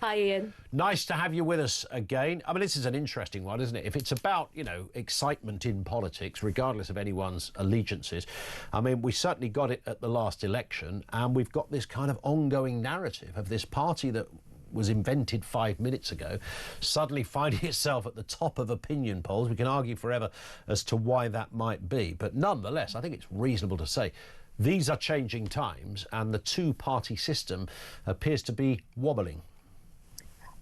Hi, Ian. Nice to have you with us again. I mean, this is an interesting one, isn't it? If it's about, excitement in politics, regardless of anyone's allegiances, I mean, we certainly got it at the last election, and we've got this kind of ongoing narrative of this party that was invented 5 minutes ago, suddenly finding itself at the top of opinion polls. We can argue forever as to why that might be, but nonetheless, I think it's reasonable to say these are changing times, and the two-party system appears to be wobbling.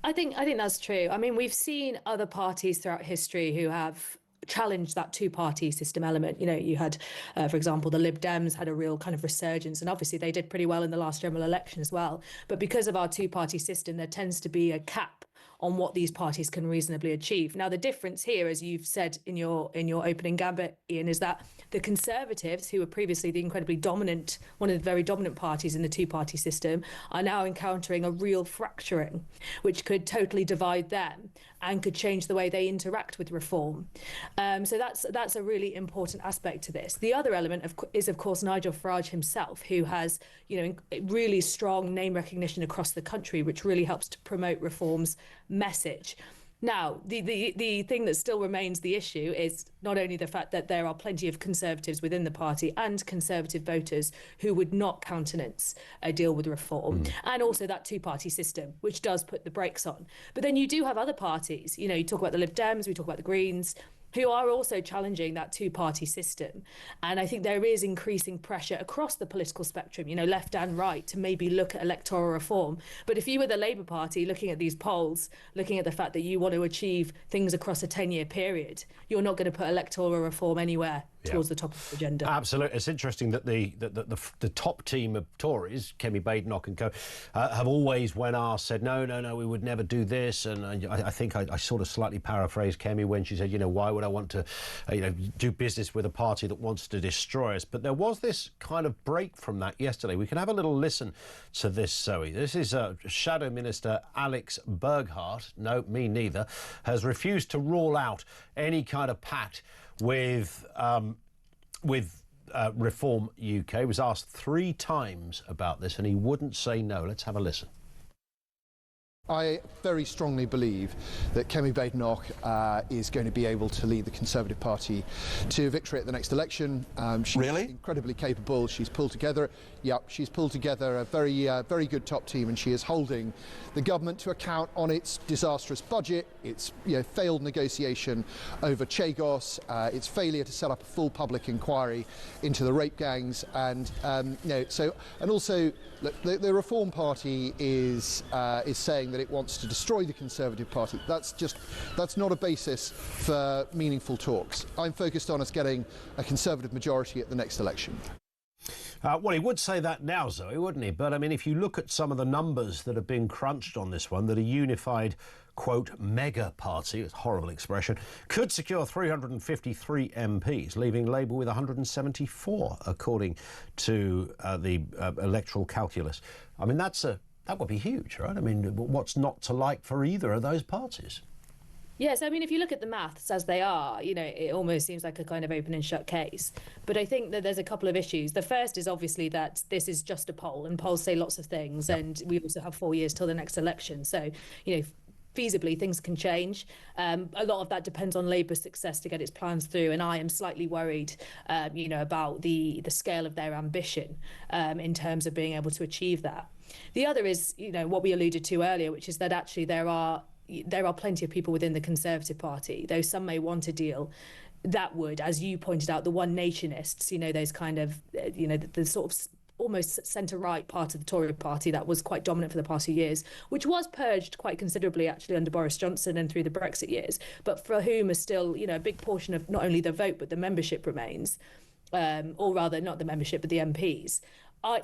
I think that's true. I mean, we've seen other parties throughout history who have challenged that two-party system element. You had, for example, the Lib Dems had a real kind of resurgence, and obviously they did pretty well in the last general election as well. But because of our two-party system, there tends to be a cap on what these parties can reasonably achieve. Now, the difference here, as you've said in your opening gambit, Ian, is that the Conservatives, who were previously the incredibly dominant, one of the very dominant parties in the two-party system, are now encountering a real fracturing, which could totally divide them and could change the way they interact with reform. So that's a really important aspect to this. The other element is, of course, Nigel Farage himself, who has, really strong name recognition across the country, which really helps to promote reform's message. Now, the thing that still remains the issue is not only the fact that there are plenty of Conservatives within the party and Conservative voters who would not countenance a deal with reform, and also that two-party system, which does put the brakes on. But then you do have other parties, you talk about the Lib Dems, we talk about the Greens, who are also challenging that two-party system. And I think there is increasing pressure across the political spectrum, left and right, to maybe look at electoral reform. But if you were the Labour Party looking at these polls, looking at the fact that you want to achieve things across a 10-year period, you're not going to put electoral reform anywhere towards the top of the agenda. Absolutely. It's interesting that the top team of Tories, Kemi Badenoch and co, have always, when asked, said, no, we would never do this. And I think I sort of slightly paraphrased Kemi when she said, why would I want to, do business with a party that wants to destroy us? But there was this kind of break from that yesterday. We can have a little listen to this, Zoe. This is Shadow Minister Alex Burghardt, no, me neither, has refused to rule out any kind of pact with Reform UK. He was asked 3 times about this and he wouldn't say no. Let's have a listen. I very strongly believe that Kemi Badenoch is going to be able to lead the Conservative Party to victory at the next election. She's incredibly capable. She's pulled together a very good top team, and she is holding the government to account on its disastrous budget, its failed negotiation over Chagos, its failure to set up a full public inquiry into the rape gangs, and also look, the Reform Party is saying that it wants to destroy the Conservative Party. That's not a basis for meaningful talks. I'm focused on us getting a Conservative majority at the next election. Well, he would say that now, Zoe, wouldn't he? But, I mean, if you look at some of the numbers that have been crunched on this one, that a unified, quote, mega party, it's a horrible expression, could secure 353 MPs, leaving Labour with 174, according to the electoral calculus. I mean, that would be huge, right? I mean, what's not to like for either of those parties? Yes, I mean, if you look at the maths as they are, it almost seems like a kind of open and shut case. But I think that there's a couple of issues. The first is obviously that this is just a poll, and polls say lots of things, and we also have 4 years till the next election. So, feasibly, things can change. A lot of that depends on Labour's success to get its plans through, and I am slightly worried, about the scale of their ambition in terms of being able to achieve that. The other is, what we alluded to earlier, which is that actually there are plenty of people within the Conservative Party, though some may want a deal, that would, as you pointed out, the one nationists, those kind of, the sort of almost centre-right part of the Tory party that was quite dominant for the past few years, which was purged quite considerably actually under Boris Johnson and through the Brexit years, but for whom is still, a big portion of not only the vote but the membership remains, or rather not the membership but the MPs.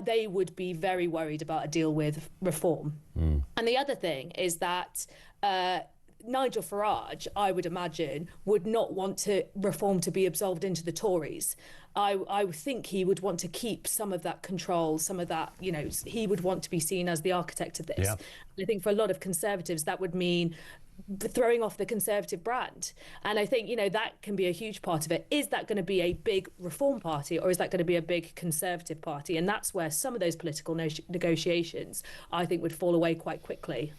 They would be very worried about a deal with reform. And the other thing is that Nigel Farage, I would imagine, would not want reform to be absolved into the Tories. I think he would want to keep some of that control, some of that, he would want to be seen as the architect of this. Yeah. I think for a lot of Conservatives, that would mean throwing off the Conservative brand. And I think, that can be a huge part of it. Is that going to be a big Reform Party, or is that going to be a big Conservative Party? And that's where some of those political negotiations, I think, would fall away quite quickly.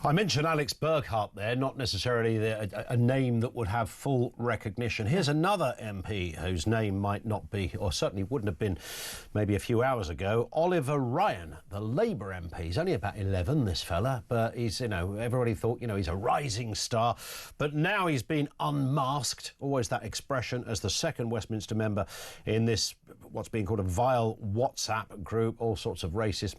I mentioned Alex Burkhardt there, not necessarily a name that would have full recognition. Here's another MP whose name might not be, or certainly wouldn't have been maybe a few hours ago, Oliver Ryan, the Labour MP. He's only about 11, this fella, but he's, everybody thought, he's a rising star. But now he's been unmasked, always that expression, as the second Westminster member in this, what's being called a vile WhatsApp group, all sorts of racist,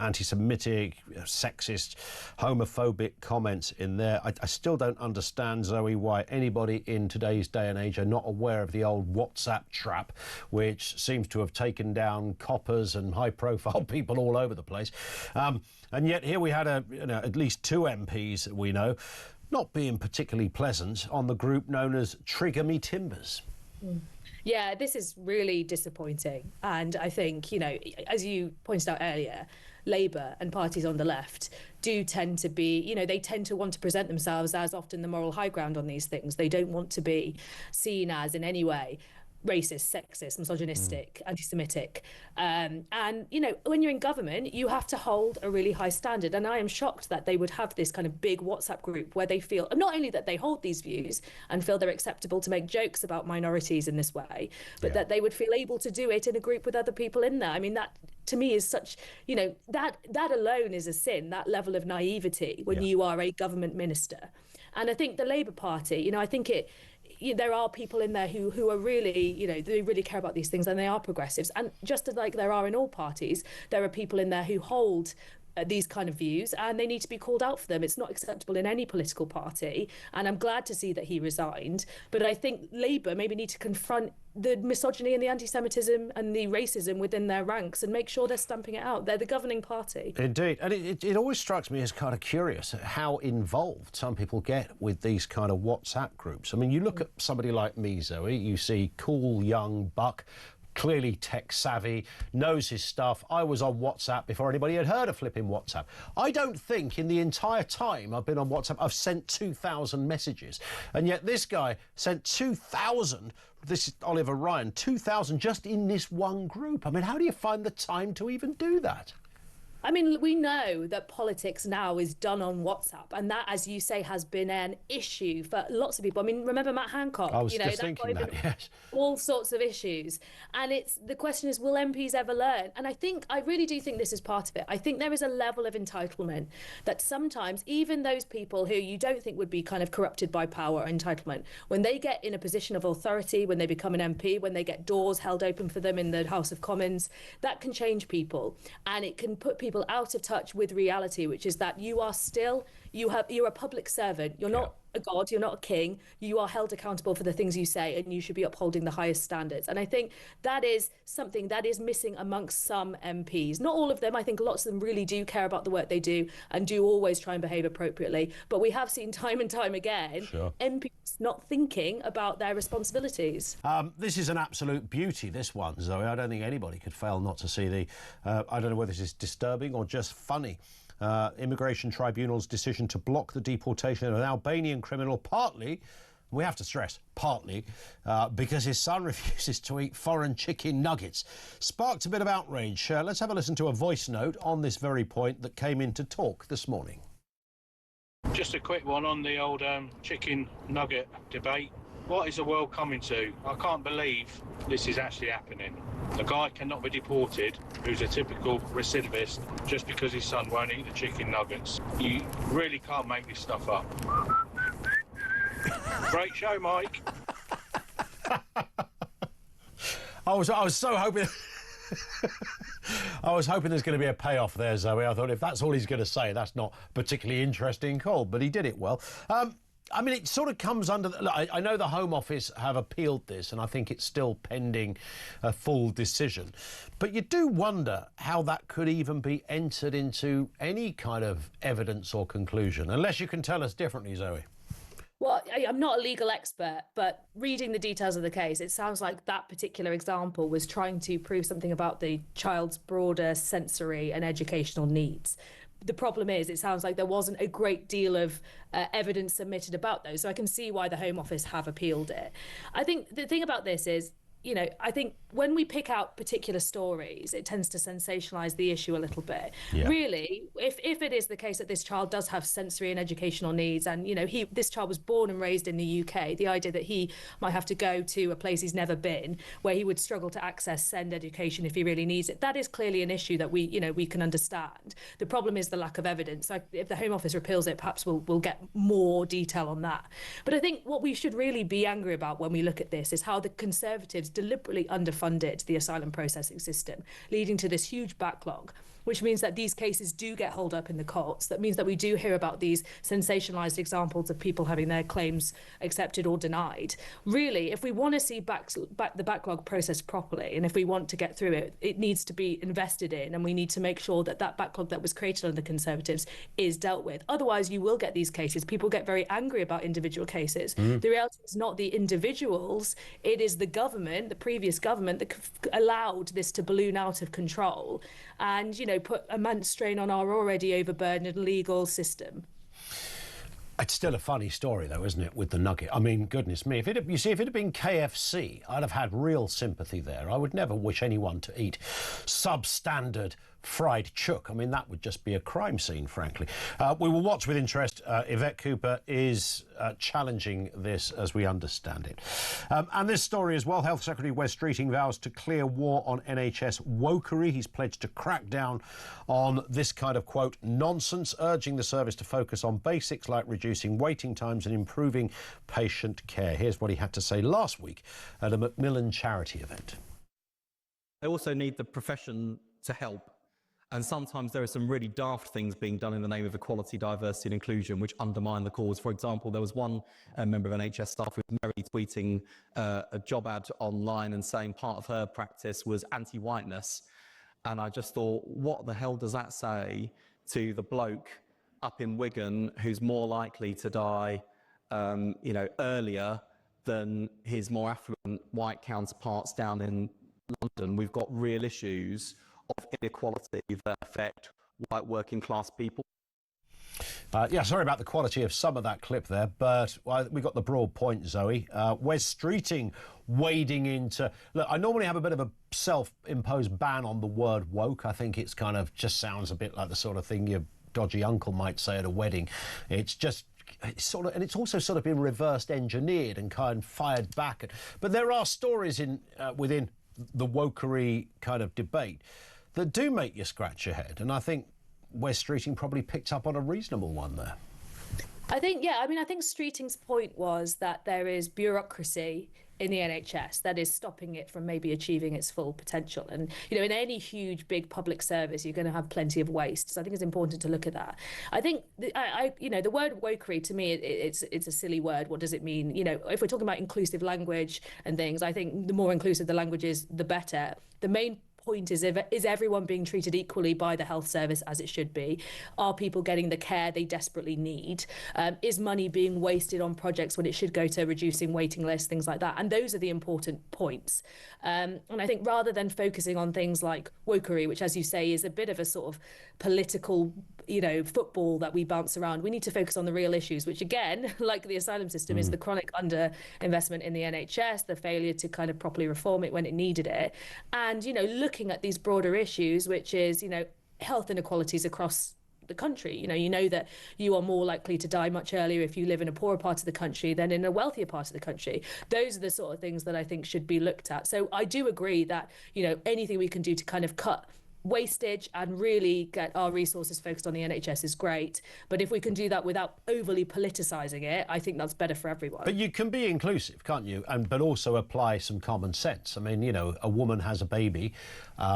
anti-Semitic, sexist, homophobic comments in there. I still don't understand, Zoe, why anybody in today's day and age are not aware of the old WhatsApp trap, which seems to have taken down coppers and high-profile people all over the place. And yet here we had at least 2 MPs that we know not being particularly pleasant on the group known as Trigger Me Timbers. Yeah, this is really disappointing. And I think, as you pointed out earlier, Labour and parties on the left do tend to be, they tend to want to present themselves as often the moral high ground on these things. They don't want to be seen as in any way racist, sexist, misogynistic, anti-Semitic. And, when you're in government, you have to hold a really high standard. And I am shocked that they would have this kind of big WhatsApp group where they feel, not only that they hold these views and feel they're acceptable to make jokes about minorities in this way, but that they would feel able to do it in a group with other people in there. I mean, that to me is such, that alone is a sin, that level of naivety when you are a government minister. And I think the Labour Party, I think there are people in there who are really, they really care about these things, and they are progressives. And just like there are in all parties, there are people in there who hold these kind of views, and they need to be called out for them. It's not acceptable in any political party, and I'm glad to see that he resigned. But I think Labour maybe need to confront the misogyny and the anti-Semitism and the racism within their ranks and make sure they're stamping it out. They're the governing party. Indeed. And it always strikes me as kind of curious how involved some people get with these kind of WhatsApp groups. I mean, you look at somebody like me, Zoe, you see cool young buck, clearly tech savvy, knows his stuff. I was on WhatsApp before anybody had heard of flipping WhatsApp. I don't think in the entire time I've been on WhatsApp I've sent 2,000 messages. And yet this guy sent 2,000, this is Oliver Ryan, 2,000 just in this one group. I mean, how do you find the time to even do that? I mean, we know that politics now is done on WhatsApp, and that, as you say, has been an issue for lots of people. I mean, remember Matt Hancock? I was just thinking that, yes. All sorts of issues. And the question is, will MPs ever learn? And I really do think this is part of it. I think there is a level of entitlement that sometimes even those people who you don't think would be kind of corrupted by power or entitlement, when they get in a position of authority, when they become an MP, when they get doors held open for them in the House of Commons, that can change people, and it can put people out of touch with reality, which is that you're a public servant. You're not a god, you're not a king. You are held accountable for the things you say, and you should be upholding the highest standards. And I think that is something that is missing amongst some MPs. Not all of them. I think lots of them really do care about the work they do and do always try and behave appropriately. But we have seen time and time again MPs not thinking about their responsibilities. This is an absolute beauty, this one, Zoe. I don't think anybody could fail not to see I don't know whether this is disturbing or just funny. Immigration Tribunal's decision to block the deportation of an Albanian criminal, partly, we have to stress, partly, because his son refuses to eat foreign chicken nuggets. Sparked a bit of outrage. Let's have a listen to a voice note on this very point that came into talk this morning. Just a quick one on the old chicken nugget debate. What is the world coming to? I can't believe this is actually happening. The guy cannot be deported, who's a typical recidivist, just because his son won't eat the chicken nuggets. You really can't make this stuff up. Great show, Mike. I was so hoping... I was hoping there's going to be a payoff there, Zoe. I thought if that's all he's going to say, that's not particularly interesting call, but he did it well. I mean, it sort of comes under... I know the Home Office have appealed this, and I think it's still pending a full decision. But you do wonder how that could even be entered into any kind of evidence or conclusion, unless you can tell us differently, Zoe. Well, I'm not a legal expert, but reading the details of the case, it sounds like that particular example was trying to prove something about the child's broader sensory and educational needs. the problem is, it sounds like there wasn't a great deal of evidence submitted about those. So I can see why the Home Office have appealed it. I think the thing about this is, I think when we pick out particular stories, it tends to sensationalize the issue a little bit. Yeah. Really, if it is the case that this child does have sensory and educational needs, and this child was born and raised in the UK, the idea that he might have to go to a place he's never been, where he would struggle to access SEND education if he really needs it, that is clearly an issue that we can understand. The problem is the lack of evidence. Like, if the Home Office repeals it, perhaps we'll get more detail on that. But I think what we should really be angry about when we look at this is how the Conservatives deliberately underfunded the asylum processing system, leading to this huge backlog, which means that these cases do get held up in the courts. That means that we do hear about these sensationalized examples of people having their claims accepted or denied. Really, if we want to see the backlog processed properly, and if we want to get through it, it needs to be invested in, and we need to make sure that that backlog that was created under the Conservatives is dealt with. Otherwise, you will get these cases. People get very angry about individual cases. The reality is not the individuals, it is the government, the previous government, that allowed this to balloon out of control and, put immense strain on our already overburdened legal system. It's still a funny story, though, isn't it, with the nugget? I mean, goodness me, if it had been KFC, I'd have had real sympathy there. I would never wish anyone to eat substandard fried chook. I mean, that would just be a crime scene, frankly. We will watch with interest. Yvette Cooper is challenging this as we understand it. And this story as well, Health Secretary Wes Streeting vows to clear war on NHS wokery. He's pledged to crack down on this kind of, quote, nonsense, urging the service to focus on basics like reducing waiting times and improving patient care. Here's what he had to say last week at a Macmillan charity event. I also need the profession to help. And sometimes there are some really daft things being done in the name of equality, diversity and inclusion, which undermine the cause. For example, there was one member of NHS staff who was merrily tweeting a job ad online and saying part of her practice was anti-whiteness. And I just thought, what the hell does that say to the bloke up in Wigan who's more likely to die, earlier than his more affluent white counterparts down in London? We've got real issues of inequality that affect white working class people. Sorry about the quality of some of that clip there, but we got the broad point, Zoe. Wes Streeting wading into... Look, I normally have a bit of a self-imposed ban on the word woke. I think it's kind of just sounds a bit like the sort of thing your dodgy uncle might say at a wedding. It's also sort of been reversed engineered and kind of fired back. But there are stories within the wokery kind of debate that do make you scratch your head, and I think Wes Streeting probably picked up on a reasonable one there. I think Streeting's point was that there is bureaucracy in the NHS that is stopping it from maybe achieving its full potential. And, in any huge, big public service, you're going to have plenty of waste. So I think it's important to look at that. I think, the word wokery, to me, it's a silly word. What does it mean? If we're talking about inclusive language and things, I think the more inclusive the language is, the better. The main point is everyone being treated equally by the health service as it should be? Are people getting the care they desperately need? Is money being wasted on projects when it should go to reducing waiting lists, things like that? And those are the important points. And I think rather than focusing on things like wokery, which, as you say, is a bit of a sort of political, football that we bounce around, we need to focus on the real issues, which again, like the asylum system, is the chronic underinvestment in the NHS, the failure to kind of properly reform it when it needed it. And, looking at these broader issues, which is, health inequalities across the country. You know that you are more likely to die much earlier if you live in a poorer part of the country than in a wealthier part of the country. Those are the sort of things that I think should be looked at. So I do agree that, anything we can do to kind of cut wastage and really get our resources focused on the NHS is great. But if we can do that without overly politicising it, I think that's better for everyone. But you can be inclusive, can't you? But also apply some common sense. I mean, a woman has a baby,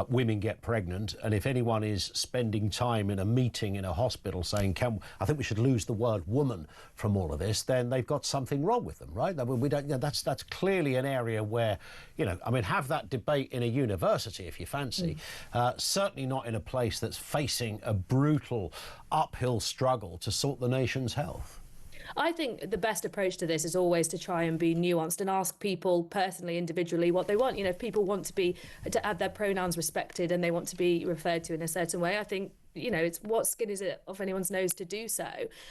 women get pregnant, and if anyone is spending time in a meeting in a hospital saying, I think we should lose the word woman from all of this, then they've got something wrong with them, right? I mean, we don't. That's clearly an area where, have that debate in a university if you fancy. Certainly not in a place that's facing a brutal uphill struggle to sort the nation's health. I think the best approach to this is always to try and be nuanced and ask people personally, individually, what they want. If people want to have their pronouns respected and they want to be referred to in a certain way, I think it's what skin is it off anyone's nose to do so.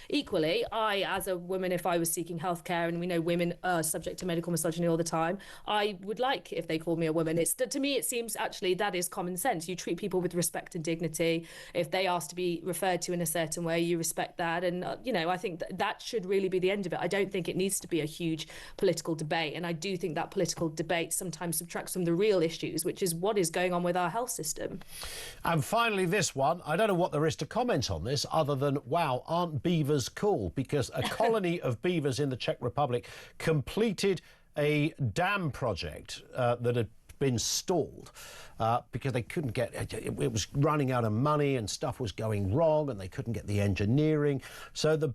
Equally, I, as a woman, if I was seeking healthcare, and we know women are subject to medical misogyny all the time, I would like if they called me a woman. To me, it seems actually that is common sense. You treat people with respect and dignity. If they ask to be referred to in a certain way, you respect that. And, I think that should really be the end of it. I don't think it needs to be a huge political debate. And I do think that political debate sometimes subtracts from the real issues, which is what is going on with our health system. And finally, this one, I don't know what there is to comment on this other than, wow, aren't beavers cool? Because a colony of beavers in the Czech Republic completed a dam project that had been stalled because they couldn't get it was running out of money and stuff was going wrong and they couldn't get the engineering. So the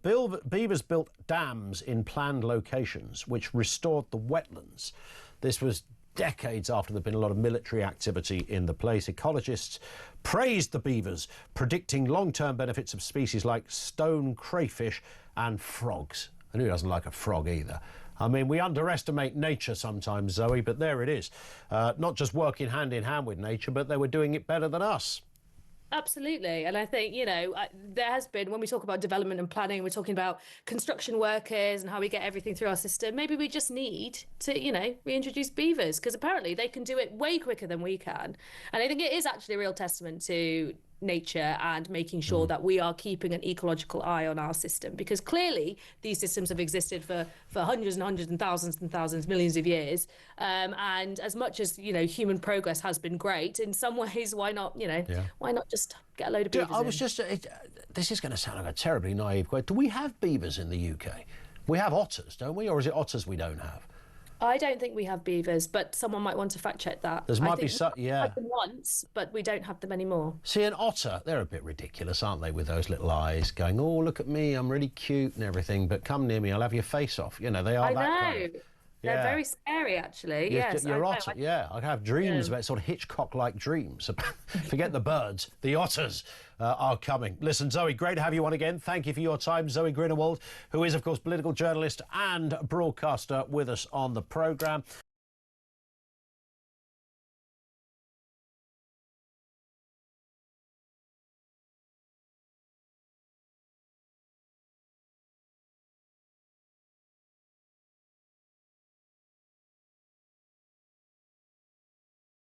beavers built dams in planned locations which restored the wetlands. This was decades after there'd been a lot of military activity in the place. Ecologists praised the beavers, predicting long-term benefits of species like stone crayfish and frogs. And who doesn't like a frog either? I mean, we underestimate nature sometimes, Zoe, but there it is. Not just working hand in hand with nature, but they were doing it better than us. Absolutely. And I think, there has been, when we talk about development and planning, we're talking about construction workers and how we get everything through our system. Maybe we just need to, reintroduce beavers, because apparently they can do it way quicker than we can. And I think it is actually a real testament to nature and making sure that we are keeping an ecological eye on our system, because clearly these systems have existed for hundreds and hundreds and thousands, millions of years. And as much as, human progress has been great, in some ways, why not, why not just get a load of beavers this is going to sound like a terribly naive question. Do we have beavers in the UK? We have otters, don't we? Or is it otters we don't have? I don't think we have beavers, but someone might want to fact check that. There might be some, yeah. We had them once, but we don't have them anymore. See, an otter, they're a bit ridiculous, aren't they, with those little eyes going, oh, look at me, I'm really cute and everything, but come near me, I'll have your face off. They are that kind of... They're very scary, actually. Yes, you're otter. I have dreams about sort of Hitchcock-like dreams. Forget the birds. The otters are coming. Listen, Zoe, great to have you on again. Thank you for your time. Zoe Grunewald, who is, of course, political journalist and broadcaster with us on the programme.